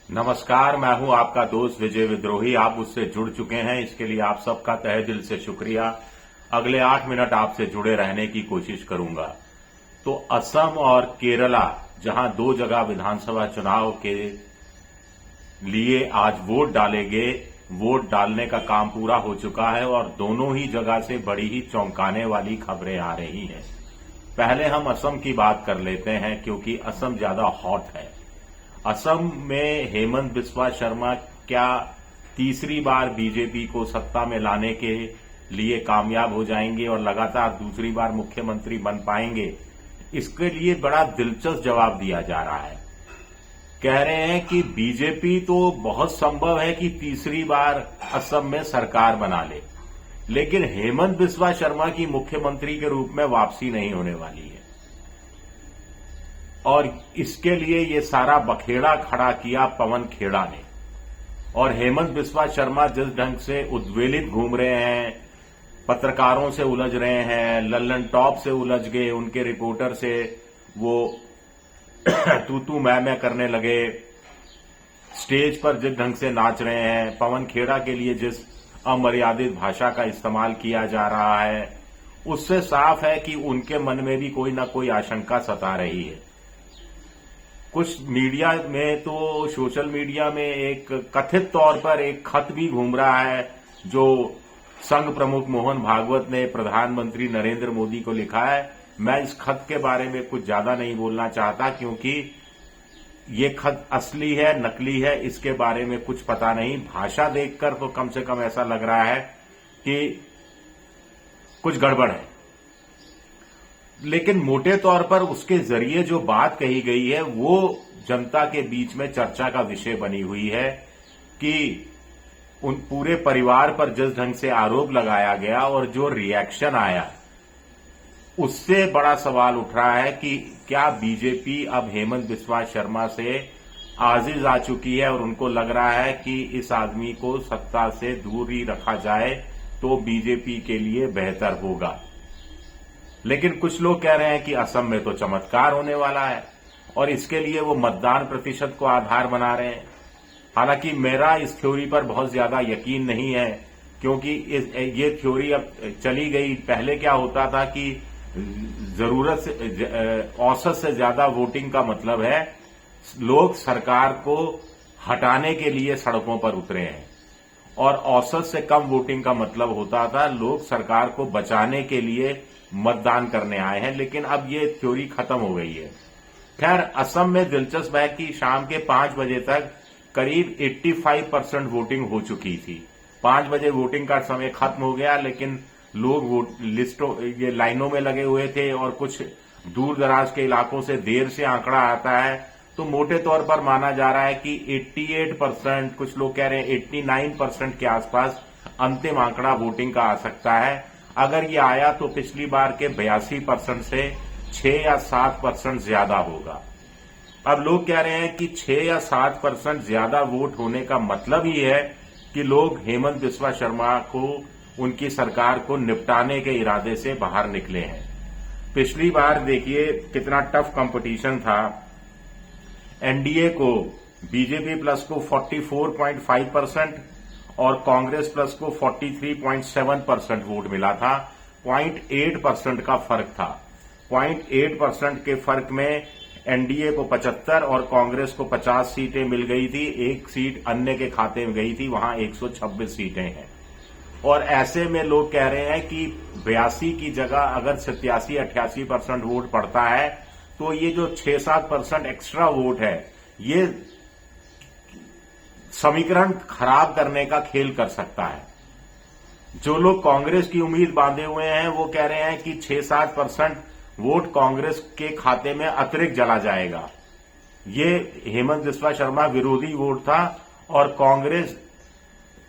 नमस्कार, मैं हूं आपका दोस्त विजय विद्रोही। आप मुझसे जुड़ चुके हैं, इसके लिए आप सबका तहे दिल से शुक्रिया। अगले 8 मिनट आपसे जुड़े रहने की कोशिश करूंगा। तो असम और केरला, जहां 2 जगह विधानसभा चुनाव के लिए आज वोट डाले गए, वोट डालने का काम पूरा हो चुका है और दोनों ही जगह से बड़ी ही चौंकाने वाली खबरें आ रही हैं। पहले हम असम की बात कर लेते हैं, क्योंकि असम ज्यादा हॉट है। असम में हेमंत बिस्वा शर्मा क्या तीसरी बार बीजेपी को सत्ता में लाने के लिए कामयाब हो जाएंगे और लगातार दूसरी बार मुख्यमंत्री बन पाएंगे? इसके लिए बड़ा दिलचस्प जवाब दिया जा रहा है। कह रहे हैं कि बीजेपी तो बहुत संभव है कि तीसरी बार असम में सरकार बना ले, लेकिन हेमंत बिस्वा शर्मा की मुख्यमंत्री के रूप में वापसी नहीं होने वाली है। और इसके लिए ये सारा बखेड़ा खड़ा किया पवन खेड़ा ने। और हेमंत बिस्वा शर्मा जिस ढंग से उद्वेलित घूम रहे हैं, पत्रकारों से उलझ रहे हैं, लल्लन टॉप से उलझ गए, उनके रिपोर्टर से वो तू मैं करने लगे, स्टेज पर जिस ढंग से नाच रहे हैं, पवन खेड़ा के लिए जिस अमर्यादित भाषा का इस्तेमाल किया जा रहा है, उससे साफ है कि उनके मन में भी कोई ना कोई आशंका सता रही है। कुछ मीडिया में तो सोशल मीडिया में एक कथित तौर पर एक खत भी घूम रहा है, जो संघ प्रमुख मोहन भागवत ने प्रधानमंत्री नरेंद्र मोदी को लिखा है। मैं इस खत के बारे में कुछ ज्यादा नहीं बोलना चाहता, क्योंकि ये खत असली है नकली है इसके बारे में कुछ पता नहीं। भाषा देखकर तो कम से कम ऐसा लग रहा है कि कुछ गड़बड़ है, लेकिन मोटे तौर पर उसके जरिए जो बात कही गई है वो जनता के बीच में चर्चा का विषय बनी हुई है कि उन पूरे परिवार पर जिस ढंग से आरोप लगाया गया और जो रिएक्शन आया, उससे बड़ा सवाल उठ रहा है कि क्या बीजेपी अब हेमंत बिस्वा शर्मा से आजिज आ चुकी है और उनको लग रहा है कि इस आदमी को सत्ता से दूर ही रखा जाए तो बीजेपी के लिए बेहतर होगा। लेकिन कुछ लोग कह रहे हैं कि असम में तो चमत्कार होने वाला है और इसके लिए वो मतदान प्रतिशत को आधार बना रहे हैं। हालांकि मेरा इस थ्योरी पर बहुत ज्यादा यकीन नहीं है, क्योंकि ये थ्योरी अब चली गई। पहले क्या होता था कि जरूरत से औसत से ज्यादा वोटिंग का मतलब है लोग सरकार को हटाने के लिए सड़कों पर उतरे हैं, और औसत से कम वोटिंग का मतलब होता था लोग सरकार को बचाने के लिए मतदान करने आए हैं। लेकिन अब ये थ्योरी खत्म हो गई है। खैर, असम में दिलचस्प है कि शाम के 5 बजे तक करीब 85% वोटिंग हो चुकी थी। 5 बजे वोटिंग का समय खत्म हो गया, लेकिन लोग ये लाइनों में लगे हुए थे और कुछ दूर दराज के इलाकों से देर से आंकड़ा आता है, तो मोटे तौर पर माना जा रहा है कि 88%, कुछ लोग कह रहे हैं 89% के आसपास अंतिम आंकड़ा वोटिंग का आ सकता है। अगर ये आया तो पिछली बार के 82% से 6 या 7% ज्यादा होगा। अब लोग कह रहे हैं कि 6 या 7% ज्यादा वोट होने का मतलब ही है कि लोग हेमंत बिस्वा शर्मा को, उनकी सरकार को निपटाने के इरादे से बाहर निकले हैं। पिछली बार देखिए कितना टफ कंपटीशन था। एनडीए को, बीजेपी प्लस को 44.5% और कांग्रेस प्लस को 43.7% वोट मिला था। 0.8% का फर्क था। 0.8% के फर्क में एनडीए को 75 और कांग्रेस को 50 सीटें मिल गई थी। एक सीट अन्य के खाते में गई थी, वहां 126 सीटें हैं। और ऐसे में लोग कह रहे हैं कि 82 की जगह अगर 87-88% वोट पड़ता है तो ये जो 6-7% एक्स्ट्रा वोट है, ये समीकरण खराब करने का खेल कर सकता है। जो लोग कांग्रेस की उम्मीद बांधे हुए हैं वो कह रहे हैं कि 6-7% वोट कांग्रेस के खाते में अतिरिक्त चला जाएगा। ये हेमंत बिस्वा शर्मा विरोधी वोट था और कांग्रेस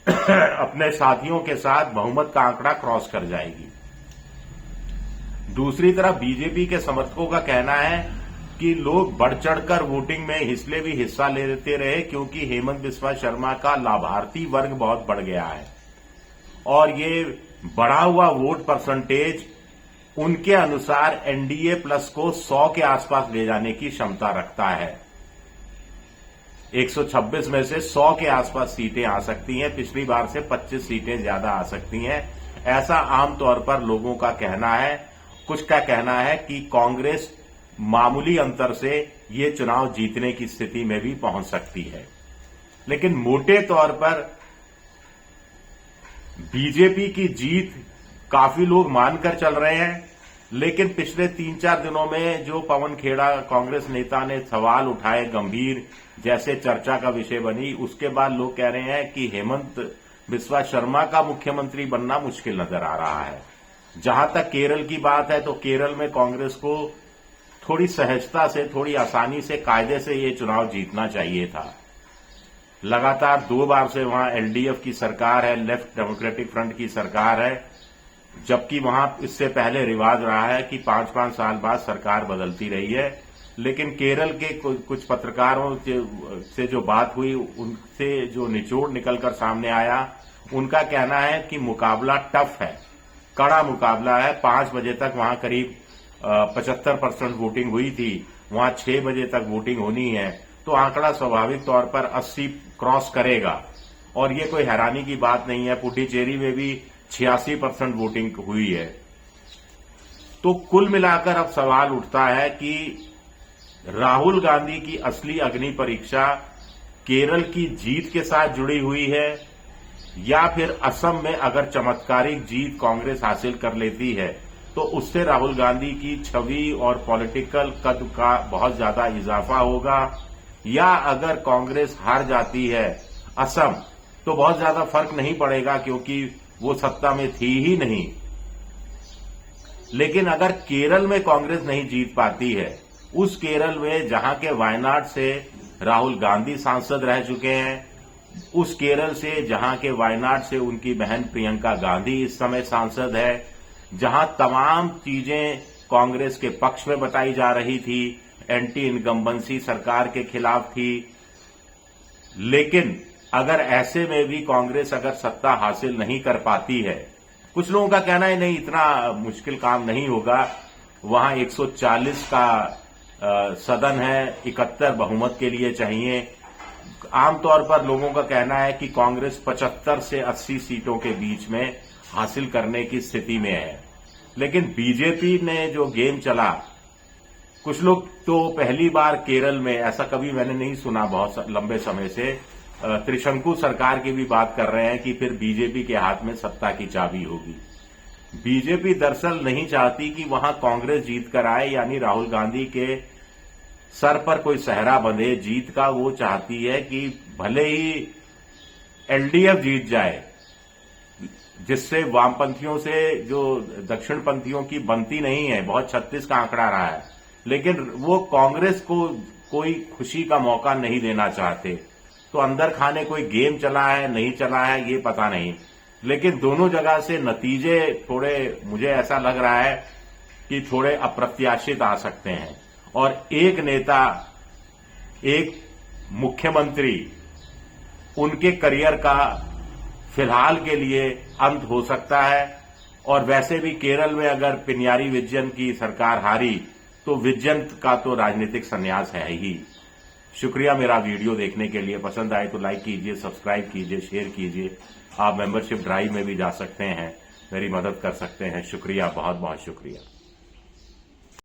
अपने साथियों के साथ बहुमत का आंकड़ा क्रॉस कर जाएगी। दूसरी तरफ बीजेपी के समर्थकों का कहना है कि लोग बढ़ चढ़कर वोटिंग में इसलिए भी हिस्सा लेते रहे क्योंकि हेमंत बिस्वा शर्मा का लाभार्थी वर्ग बहुत बढ़ गया है और ये बढ़ा हुआ वोट परसेंटेज उनके अनुसार एनडीए प्लस को 100 के आसपास ले जाने की क्षमता रखता है। 126 में से 100 के आसपास सीटें आ सकती हैं, पिछली बार से 25 सीटें ज्यादा आ सकती हैं, ऐसा आमतौर पर लोगों का कहना है। कुछ का कहना है कि कांग्रेस मामूली अंतर से ये चुनाव जीतने की स्थिति में भी पहुंच सकती है। लेकिन मोटे तौर पर बीजेपी की जीत काफी लोग मानकर चल रहे हैं, लेकिन पिछले 3-4 दिनों में जो पवन खेड़ा कांग्रेस नेता ने सवाल उठाए गंभीर, जैसे चर्चा का विषय बनी, उसके बाद लोग कह रहे हैं कि हेमंत बिस्वा शर्मा का मुख्यमंत्री बनना मुश्किल नजर आ रहा है। जहां तक केरल की बात है तो केरल में कांग्रेस को थोड़ी सहजता से, थोड़ी आसानी से, कायदे से ये चुनाव जीतना चाहिए था। लगातार 2 बार से वहां एलडीएफ की सरकार है, लेफ्ट डेमोक्रेटिक फ्रंट की सरकार है, जबकि वहां इससे पहले रिवाज रहा है कि 5-5 साल बाद सरकार बदलती रही है। लेकिन केरल के कुछ पत्रकारों से जो बात हुई, उनसे जो निचोड़ निकलकर सामने आया, उनका कहना है कि मुकाबला टफ है, कड़ा मुकाबला है। 5 बजे तक वहां करीब 75% वोटिंग हुई थी, वहां 6 बजे तक वोटिंग होनी है, तो आंकड़ा स्वाभाविक तौर पर 80 क्रॉस करेगा। और ये कोई हैरानी की बात नहीं है, पुडुचेरी में भी 86% वोटिंग हुई है। तो कुल मिलाकर अब सवाल उठता है कि राहुल गांधी की असली अग्नि परीक्षा केरल की जीत के साथ जुड़ी हुई है, या फिर असम में अगर चमत्कारिक जीत कांग्रेस हासिल कर लेती है तो उससे राहुल गांधी की छवि और पॉलिटिकल कद का बहुत ज्यादा इजाफा होगा, या अगर कांग्रेस हार जाती है असम तो बहुत ज्यादा फर्क नहीं पड़ेगा क्योंकि वो सत्ता में थी ही नहीं। लेकिन अगर केरल में कांग्रेस नहीं जीत पाती है, उस केरल में जहां के वायनाड से राहुल गांधी सांसद रह चुके हैं, उस केरल से जहां के वायनाड से उनकी बहन प्रियंका गांधी इस समय सांसद है, जहां तमाम चीजें कांग्रेस के पक्ष में बताई जा रही थी, एंटी इनकम्बेंसी सरकार के खिलाफ थी, लेकिन अगर ऐसे में भी कांग्रेस अगर सत्ता हासिल नहीं कर पाती है, कुछ लोगों का कहना है नहीं इतना मुश्किल काम नहीं होगा, वहां 140 का सदन है, 71 बहुमत के लिए चाहिए। आमतौर पर लोगों का कहना है कि कांग्रेस 75 से 80 सीटों के बीच में हासिल करने की स्थिति में है। लेकिन बीजेपी ने जो गेम चला, कुछ लोग तो पहली बार केरल में, ऐसा कभी मैंने नहीं सुना बहुत लंबे समय से, त्रिशंकु सरकार की भी बात कर रहे हैं कि फिर बीजेपी के हाथ में सत्ता की चाबी होगी। बीजेपी दरअसल नहीं चाहती कि वहां कांग्रेस जीत कर आए, यानी राहुल गांधी के सर पर कोई सहरा बंधे जीत का। वो चाहती है कि भले ही एलडीएफ जीत जाए, जिससे वामपंथियों से जो दक्षिणपंथियों की बनती नहीं है, बहुत 36 का आंकड़ा रहा है, लेकिन वो कांग्रेस को कोई खुशी का मौका नहीं देना चाहते। तो अंदर खाने कोई गेम चला है नहीं चला है ये पता नहीं, लेकिन दोनों जगह से नतीजे थोड़े, मुझे ऐसा लग रहा है कि थोड़े अप्रत्याशित आ सकते हैं, और एक नेता, एक मुख्यमंत्री, उनके करियर का फिलहाल के लिए अंत हो सकता है। और वैसे भी केरल में अगर पिनियारी विजयन की सरकार हारी तो विजयन का तो राजनीतिक संन्यास है ही। शुक्रिया मेरा वीडियो देखने के लिए। पसंद आए तो लाइक कीजिए, सब्सक्राइब कीजिए, शेयर कीजिए। आप मेंबरशिप ड्राइव में भी जा सकते हैं, मेरी मदद कर सकते हैं। शुक्रिया, बहुत बहुत शुक्रिया।